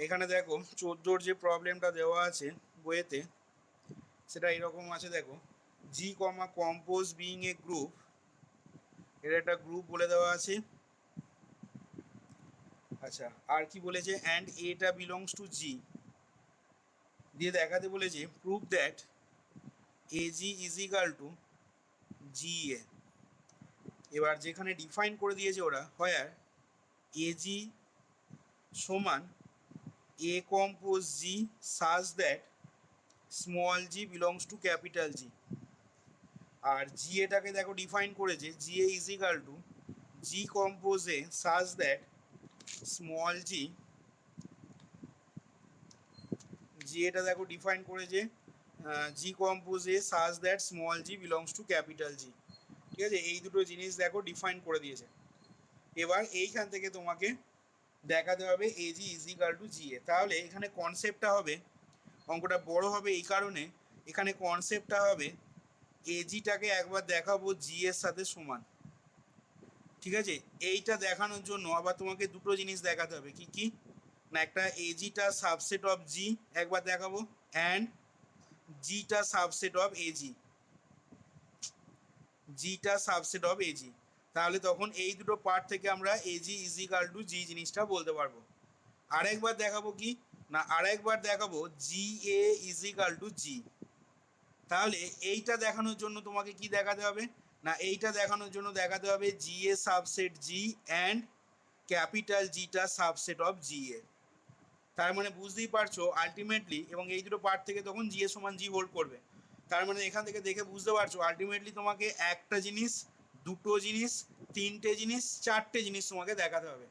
এখানে দেখো 14 যে প্রবলেমটা দেওয়া আছে বইয়েতে, সেটা এরকম আছে। দেখো, জি comma compose being a group, এর একটা গ্রুপ বলে দেওয়া আছে। আচ্ছা, আর কি বলেছে, অ্যান্ড এটা বিলংস টু জি, দিয়ে দেখাতে বলেছে prove that A G is equal to G A. এবার যেখানে ডিফাইন করে দিয়েছে ওরা, হোয়ার এ জি সমান A compose G such that small G belongs to capital G. আর জি এটাকে দেখো ডিফাইন করেছে, G A is equal to G compose A such that small জি, জি এটা দেখো ডিফাইন করেছে জি compose A such that small G belongs to capital জি। ঠিক আছে, এই দুটো জিনিস দেখো ডিফাইন করে দিয়েছে। এবার এইখান থেকে তোমাকে দেখাতে হবে এ G is equal to G এ। তাহলে এখানে কনসেপ্টটা হবে, অঙ্কটা বড় হবে এই কারণে, এখানে কনসেপ্টটা হবে এজিটাকে একবার দেখাবো জি এর সাথে সমান। ঠিক আছে, এইটা দেখানোর জন্য আবার তোমাকে দুটো জিনিস দেখাতে হবে। কি কি না, একটা এজিটা সাবসেট অফ জি একবার দেখাবো, অ্যান্ড জিটা সাবসেট অফ এজি, জিটা সাবসেট অফ এজি। তাহলে তখন এই দুটো পার্ট থেকে আমরা AG is equal to G জিনিসটা বলতে পারবো। আরেকবার দেখাবো কি না, আরেকবার দেখাবো G A is equal to G. তাহলে এইটা দেখানোর জন্য তোমাকে কি দেখাতে হবে না, এইটা দেখানোর জন্য দেখাতে হবে G A subset G and capital জিটা সাবসেট অফ জি এ। তার মানে বুঝতেই পারছো আলটিমেটলি, এবং এই দুটো পার্ট থেকে তখন জি এ সমান জি হোল্ড করবে। তার মানে এখান থেকে দেখে বুঝতে পারছো আলটিমেটলি তোমাকে একটা জিনিস, দুটো জিনিস, তিনটে জিনিস, চারটে জিনিস তোমাকে দেখাতে হবে।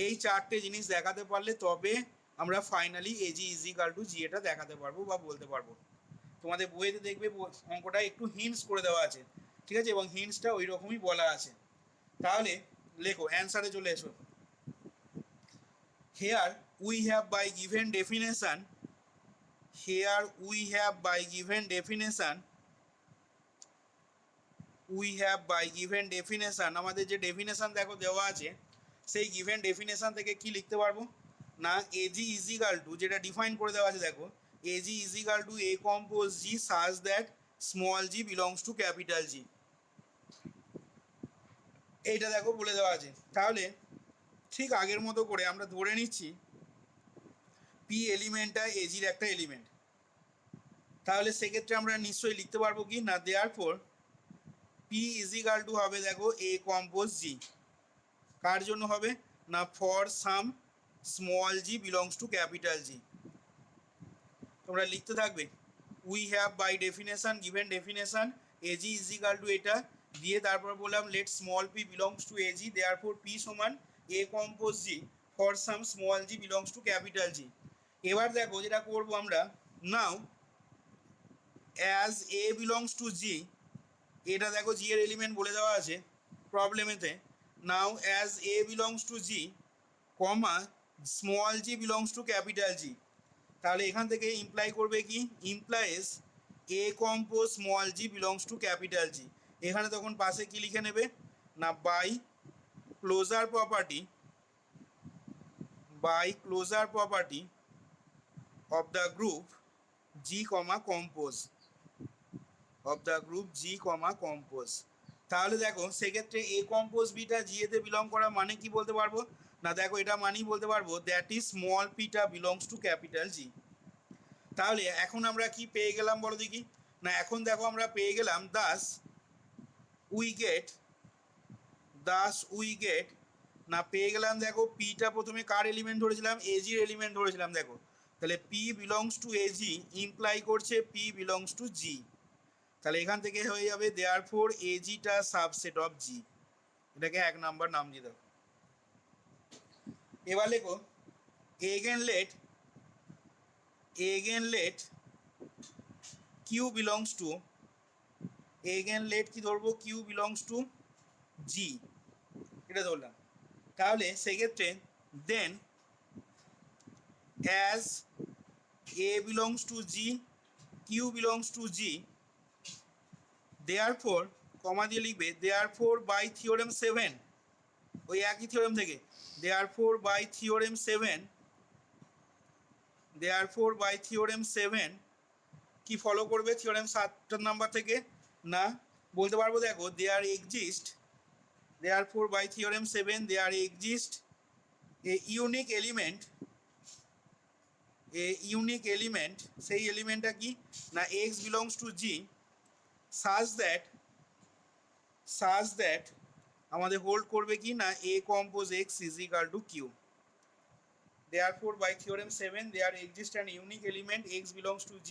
এই চারটে জিনিস দেখাতে পারলে তবে আমরা finally AG is equal to G এটা দেখাতে পারবো বা বলতে পারবো। তোমাদের বইয়েতে দেখবে অঙ্কটা একটু হিন্টস করে দেওয়া আছে। ঠিক আছে, এবং হিন্টসটা ওই রকমই বলা আছে। তাহলে লেখো, অ্যান্সারে চলে এসো। Here we have by given definition, here we have by given definition, we have by given definition, আমাদের যে ডেফিনেশন দেখো দেওয়া আছে, সেই গিভেন ডেফিনেশন থেকে কি লিখতে পারবো না, এজি ইজিকাল টু, যেটা ডিফাইন করে দেওয়া আছে দেখো, a G is equal to a compose G such that small G belongs to capital G. এইটা দেখো বলে দেওয়া আছে। তাহলে ঠিক আগের মতো করে আমরা ধরে নিচ্ছি পি এলিমেন্টটা এজির একটা এলিমেন্ট। তাহলে সেক্ষেত্রে আমরা নিশ্চয়ই লিখতে পারবো কি না, therefore P is equal to হবে দেখো এ কম্পোজ জি। কার জন্য হবে না, for some small G belongs to capital G. তোমরা লিখতে থাকবে we have by definition given definition AG is equal to এটা, দিয়ে তারপর বললাম let small P belongs to AG, therefore P সমান A compose G for some small G belongs to capital G. এবার দেখো যেটা করবো আমরা, now as A belongs to G, এটা দেখো জি এর এলিমেন্ট বলে দেওয়া আছে প্রবলেমেতে। Now as A belongs to G comma small G belongs to capital G. তাহলে এখান থেকে ইমপ্লাই করবে কি, implies A compose small G belongs to capital G. এখানে তখন পাশে কি লিখে নেবে না, by closure property, by closure property of the group G comma compose, of the group G comma compose. তাহলে দেখো সেক্ষেত্রে এ কম্পোজ বিটা জি এতে বিলং করা মানে কি বলতে পারবো না, দেখো এটা মানেই বলতে পারবো দ্যাট ইজ স্মল পিটা বিলংস টু ক্যাপিটাল জি। তাহলে এখন আমরা কি পেয়ে গেলাম বলো দেখি না, এখন দেখো আমরা পেয়ে গেলাম Das we get, Das we get না পেয়ে গেলাম দেখো পিটা প্রথমে কার এলিমেন্ট ধরেছিলাম, এজির এলিমেন্ট ধরেছিলাম দেখো। তাহলে p belongs to a G implies করছে পি বিলংস টু জি। তাহলে এখান থেকে হয়ে যাবে দেয়ার ফোর এজিটা সাবসেট অফ জি। এটাকে 1 নাম্বার নাম দিয়ে দাও। এবার লেখো again let, again let q belongs to, again let কি ধরবো, কিউ বিলংস টু জি, এটা ধরলাম। তাহলে সেক্ষেত্রে then as A belongs to G Q belongs to G, therefore comma দিয়ে লিখবে দেয়ার ফোর বাই থিওরেম 7, ওই একই থিওরেম থেকে therefore by theorem 7 therefore by theorem 7 কি ফলো করবে থিওরেম 7 নাম্বার থেকে? না, বলতে পারবো দেখো therefore by theorem 7 there exist a unique element, সেই এলিমেন্টটা কি না x belongs to G such that আমাদের হোল্ড করবে কি না A compose X is equal to Q. Therefore, by theorem 7, there exists an unique element x belongs to G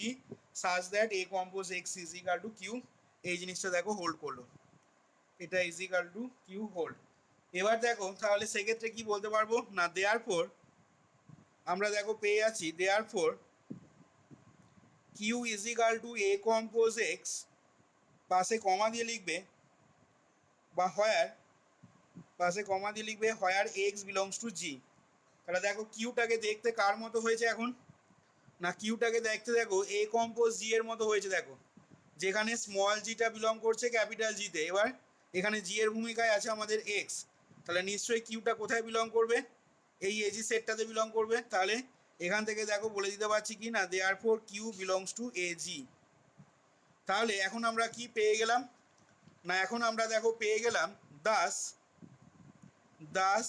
such that A compose x is equal to Q. এই জিনিসটা দেখো hold করলো, এটা is equal to q hold. এবার দেখো তাহলে সেক্ষেত্রে কি বলতে পারবো না দেয়ারফোর আমরা দেখো পেয়ে যাচ্ছি therefore q is equal to a compose x, পাশে কমা দিয়ে লিখবে বা where x belongs to G. তাহলে দেখো কিউটাকে দেখতে কার মতো হয়েছে এখন না কিউটাকে দেখতে দেখো এ কম্পোজ জি এর মতো হয়েছে দেখো, যেখানে স্মল জিটা বিলং করছে ক্যাপিটাল জিতে। এবার এখানে জি এর ভূমিকায় আছে আমাদের এক্স, তাহলে নিশ্চয়ই কিউটা কোথায় বিলং করবে এই এজি সেটটাতে বিলং করবে। তাহলে এখান থেকে দেখো বলে দিতে পারছি কি না therefore q belongs to a G. তাহলে এখন আমরা কি পেয়ে গেলাম না এখন আমরা দেখো পেয়ে গেলাম দাস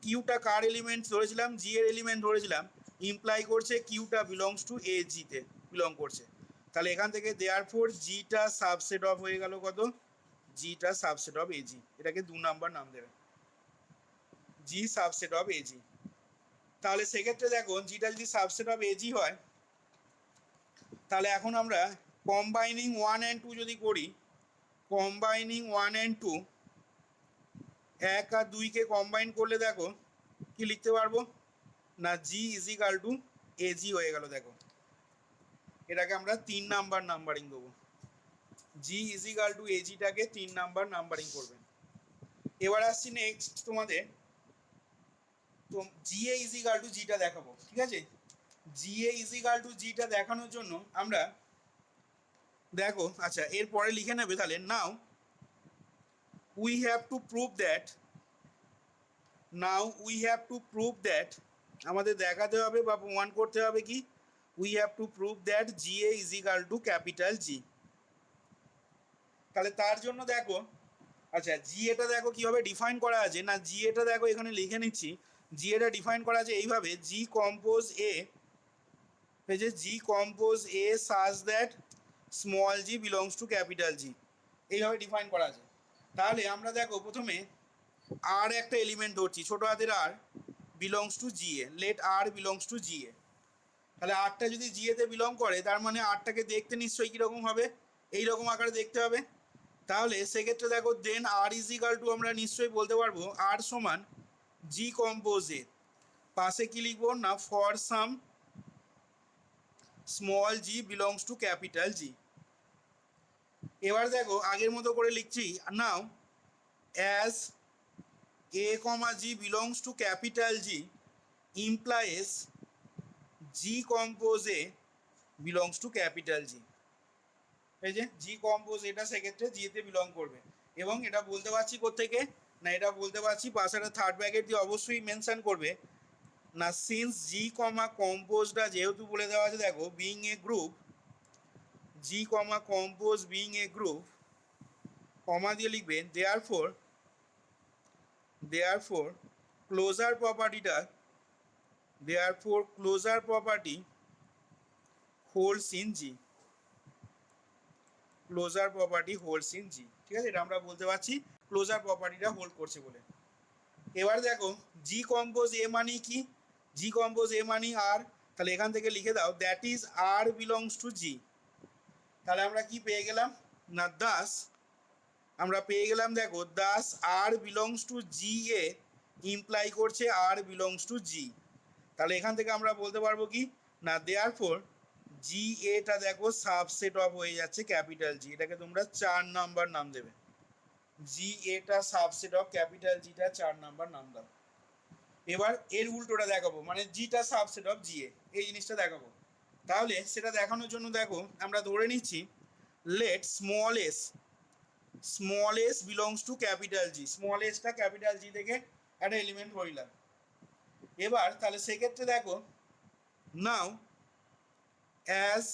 কিউটা কার এলিমেন্ট ধরেছিলাম জি এর এলিমেন্ট ধরেছিলাম, ইমপ্লাই করছে কিউটা বিলংস টু এ জিতে বিলং করছে। তাহলে এখান থেকে দেয়ারফোর জিটা সাবসেট অফ হয়ে গেল কত জিটা সাবসেট অফ এজি, এটাকে 2 নাম্বার নাম দেবে জি সাবসেট অফ এজি। তাহলে সেক্ষেত্রে দেখো জিটা যদি সাবসেট অফ এজি হয় তাহলে এখন আমরা কম্বাইনিং 1 and 2 যদি করি, কম্বাইনিং 1 and 2 1 আর 2কে কম্বাইন করলে দেখো কি লিখতে পারবো না G is equal to AG হয়ে গেল। দেখো এটাকে আমরা 3 নাম্বার নাম্বারিং দেবো, জি ইজ ইকাল টু এজিটাকে 3 নাম্বার নাম্বারিং করবে। এবার আসছি নেক্সট তোমাদের তো জিএ ইজ ইকাল টু জিটা দেখাবো, ঠিক আছে। জিএ ইজ ইকাল টু জিটা দেখানোর জন্য আমরা দেখো আচ্ছা এরপরে লিখে নেবে তাহলে now we have to prove that আমাদের দেখাতে হবে বা প্রমাণ করতে হবে কি we have to prove that GA is equal two capital G. তাহলে তার জন্য দেখো আচ্ছা জিএটা দেখো কিভাবে ডিফাইন করা আছে না জিএটা দেখো এখানে লিখে নিচ্ছি, জিএটা ডিফাইন করা আছে এইভাবে জি compose A such that small G belongs to capital জি, এইভাবে ডিফাইন করা আছে। তাহলে আমরা দেখো প্রথমে আর একটা এলিমেন্ট ধরছি ছোট হাতের R belongs to GA, let R belongs to GA. তাহলে আরটা যদি জিএতে বিলং করে তার মানে আরটাকে দেখতে নিশ্চয়ই কীরকম হবে এইরকম আকারে দেখতে হবে। তাহলে সেক্ষেত্রে দেখো দেন আর ইজ ইকাল টু আমরা নিশ্চয়ই বলতে পারবো আর সমান জি কম্পোজ এ, পাশে কি লিখবো না for some small G belongs to capital G. এবার দেখো আগের মতো করে লিখছি now as A comma G belongs to capital G implies G compose A belongs to capital G. এই যে জি কম্পোজ এটা সেক্ষেত্রে জিতে বিলং করবে এবং এটা বলতে পারছি কোত্থেকে না এটা বলতে পারছি পাশে একটা থার্ড ব্র্যাকেট দিয়ে অবশ্যই মেনশন করবে না সিন্স জি কমা কম্পোজটা যেহেতু বলে দেওয়া আছে দেখো being a group G comma compose being a group comma দিয়ে লিখবে therefore closure property holds in G, closure property holds in G, ঠিক আছে। এটা আমরা বলতে পারছি ক্লোজার প্রপার্টিটা হোল্ড করছে বলে। এবার দেখো জি কম্পোজ এ মানি কি জি কম্পোজ এ মানি আর, তাহলে এখান থেকে লিখে দাও that is R belongs to G. তাহলে আমরা কি পেয়ে গেলাম না আমরা পেয়ে গেলাম দেখো thus R belongs to G A imply করছে আর বিলংস টু জি। তাহলে এখান থেকে আমরা বলতে পারবো কি না দেয়ারফোর জি এটা দেখো সাবসেট অফ হয়ে যাচ্ছে ক্যাপিটাল জি, এটাকে তোমরা 4 নাম্বার নাম দেবে জি এটা সাবসেট অফ ক্যাপিটাল জিটা 4 নাম্বার নাম দাও। এবার এর উল্টোটা দেখাবো মানে জিটা সাবসেট অফ জি এ এই জিনিসটা দেখাবো। তাহলে সেটা দেখানোর জন্য দেখো আমরা ধরে নিচ্ছি let small S belongs to capital G, small এসটা ক্যাপিটাল জি থেকে একটা এলিমেন্ট ধরিলাম। এবার তাহলে সেক্ষেত্রে দেখো now as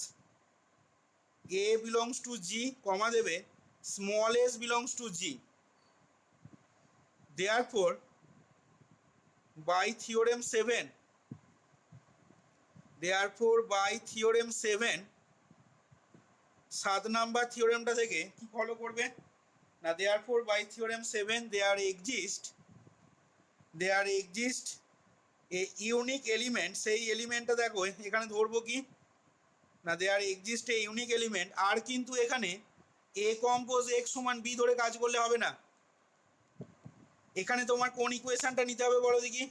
A belongs to G comma দেবে small S belongs to G, therefore by theorem 7, by theorem 7 7 number থিওরেমটা থেকে কি ফলো করবে না, therefore by theorem 7 there exist a unique element, সেই এলিমেন্টটা দেখো এখানে ধরবো কি না, there exist a unique element. আর কিন্তু এখানে এ কম্পোজ এক্স সমান বি ধরে কাজ করলে হবে না, এখানে তোমার কোন ইকুয়েশনটা নিতে হবে বলো দেখি,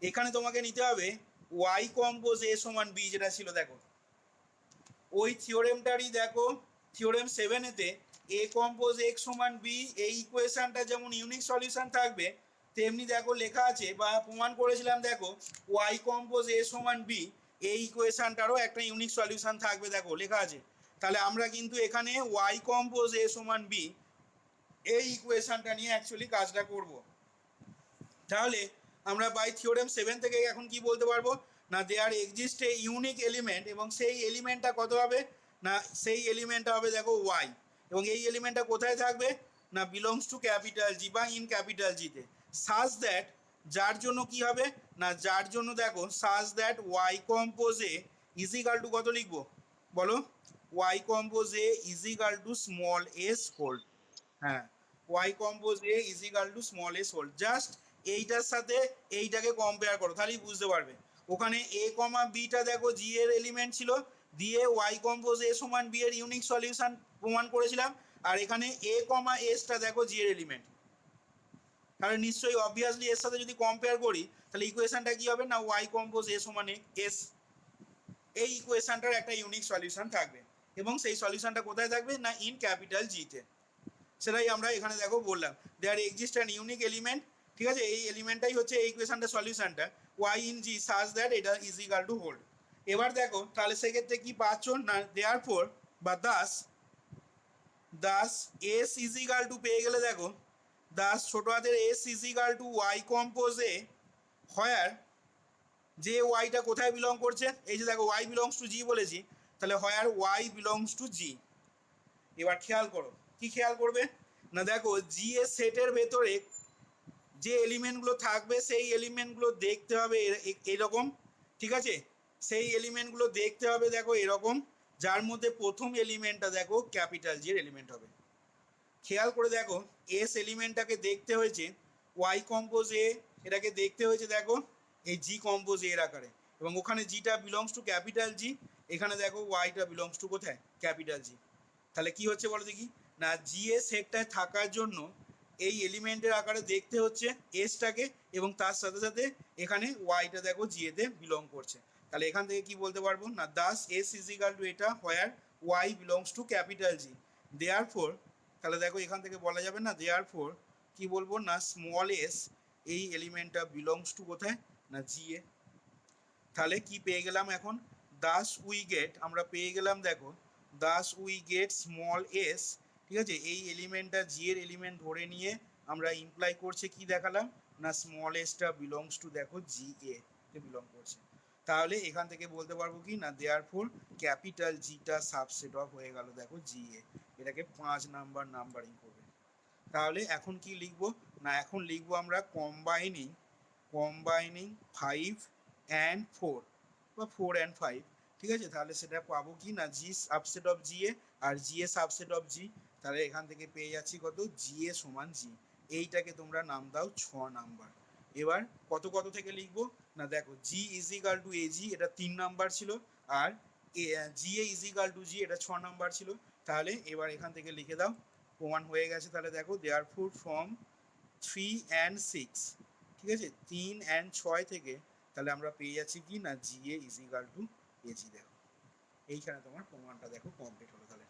এখানে তোমাকে নিতে হবে ওয়াই কম্পোজ এ সমান বি যেটা ছিল দেখো ওই থিওরেমটারই দেখো থিওরেম 7-এতে এ কম্পোজ এক্স সমান বি এই ইকুয়েশনটা যেমন ইউনিক সলিউশন থাকবে, তেমনি দেখো লেখা আছে বা প্রমাণ করেছিলাম দেখো ওয়াই কম্পোজ এ সমান বি এই ইকুয়েশনটারও একটা ইউনিক সলিউশন থাকবে দেখো লেখা আছে। তাহলে আমরা কিন্তু এখানে ওয়াই কম্পোজ এ সমান বি এই ইকুয়েশনটা নিয়ে অ্যাকচুয়ালি কাজটা করব। তাহলে আমরা বাই থিওরেম 7 থেকে এখন কি বলতে পারবো না, there exist a unique element, এবং সেই এলিমেন্টটা কত হবে না, সেই এলিমেন্টটা হবে দেখো ওয়াই, এবং এই এলিমেন্টটা কোথায় থাকবে না বিলংস টু ক্যাপিটাল জি বা ইন ক্যাপিটাল জিতে, সাজ দ্যাট যার জন্য কি হবে না, যার জন্য দেখো such that Y compose A is equal to কত লিখবো বলো, Y compose A is equal to small S whole, হ্যাঁ Y compose A is equal to small S whole, just এইটার সাথে এইটাকে কম্পেয়ার করো তাহলেই বুঝতে পারবে। ওখানে এ কমা বিটা দেখো জি এর এলিমেন্ট ছিল, দিয়ে ওয়াই কম্পোজ এ সমান বি এর ইউনিক সলিউশন প্রমাণ করেছিলাম, আর এখানে এ কমা এসটা দেখো জি এর এলিমেন্ট, তাহলে নিশ্চয়ই অবভিয়াসলি এর সাথে যদি কম্পেয়ার করি তাহলে ইকুয়েশনটা কি হবে না ওয়াই কম্পোজ এ সমান এস, এই ইকুয়েশনটার একটা ইউনিক সলিউশন থাকবে, এবং সেই সলিউশনটা কোথায় থাকবে না ইন ক্যাপিটাল জিতে, সেটাই আমরা এখানে দেখো বললাম there exist an unique element, ঠিক আছে এই এলিমেন্টটাই হচ্ছে এই ইকুয়েশনটার সলিউশনটা Y in G such that এটা ইজ ইকাল টু হোল্ড। এবার দেখো তাহলে সেক্ষেত্রে কি পাচ্ছ না, দেয়ার ফোর বা thus S is equal to পেয়ে গেলে দেখো দাস ছোট হাতের S is equal to Y compose A where, যে ওয়াইটা কোথায় বিলং করছে এই যে দেখো ওয়াই বিলংস টু জি বলেছি, তাহলে হয়ার ওয়াই বিলংস টু জি। এবার খেয়াল করো কি খেয়াল করবে না, দেখো জি এর সেটের ভেতরে যে এলিমেন্টগুলো থাকবে সেই এলিমেন্টগুলো দেখতে হবে এরকম, ঠিক আছে সেই এলিমেন্টগুলো দেখতে হবে দেখো এরকম, যার মধ্যে প্রথম এলিমেন্টটা দেখো ক্যাপিটাল জি এর এলিমেন্ট হবে। খেয়াল করে দেখো এস এলিমেন্টটাকে দেখতে হয়েছে ওয়াই কম্পোজ এ, এটাকে দেখতে হয়েছে দেখো এই জি কম্পোজ এর আকারে, এবং ওখানে জিটা বিলংস টু ক্যাপিটাল জি, এখানে দেখো ওয়াইটা বিলংস টু কোথায় ক্যাপিটাল জি। তাহলে কি হচ্ছে বলো দেখি না, জি এর সেটটায় থাকার জন্য এই এলিমেন্টের আকারে দেখতে হচ্ছে এসটাকে, এবং তার সাথে সাথে এখানে ওয়াইটা দেখো জি এতে বিলং করছে। তাহলে এখান থেকে কি বলতে পারবো না, thus S is equal to এটা where Y belongs to capital G, therefore, তাহলে দেখো এখান থেকে বলা যাবে না দেয়ার ফোর কি বলবো না স্মল এস এই এলিমেন্টটা বিলংস টু কোথায় না জি এ। তাহলে কি পেয়ে গেলাম এখন, দাস উই গেট আমরা পেয়ে গেলাম দেখো Das we get small S, ঠিক আছে এই এলিমেন্টটা জি এর এলিমেন্ট ধরে নিয়ে আমরা ইমপ্লাই করছে কি দেখালাম না স্মল এসটা বিলংস টু দেখো জি এ তে বিলং করছে। তাহলে এখান থেকে বলতে পারবো কি না দেয়ার ফোর ক্যাপিটাল জিটা সাবসেট অফ হয়ে গেল দেখো জি এ, এটাকে 5 নাম্বার নাম্বারিং করবে। তাহলে এখন কি লিখবো না, এখন লিখবো আমরা কম্বাইনিং 5 অ্যান্ড 4 বা 4 অ্যান্ড 5, ঠিক আছে তাহলে সেটা পাবো কি না G subset of G A আর G A subset of G, তাহলে এখান থেকে পেয়ে যাচ্ছি কত জি এ সমান জি, এইটাকে তোমরা নাম দাও 6 নাম্বার। এবার কত কত থেকে লিখবো না, দেখো জি ইজিক্যাল টু এ জি এটা 3 নাম্বার ছিল, আর জি এ ইজিক্যাল টু জি এটা 6 নাম্বার ছিল। তাহলে এবার এখান থেকে লিখে দাও, প্রমাণ হয়ে গেছে। তাহলে দেখো দেয়ার ফোর ফ্রম 3 অ্যান্ড 6, ঠিক আছে 3 অ্যান্ড 6 থেকে তাহলে আমরা পেয়ে যাচ্ছি কি না জি এ ইজিক্যাল টু এজি। দেখো এইখানে তোমার প্রমাণটা দেখো কমপ্লিট হলো। তাহলে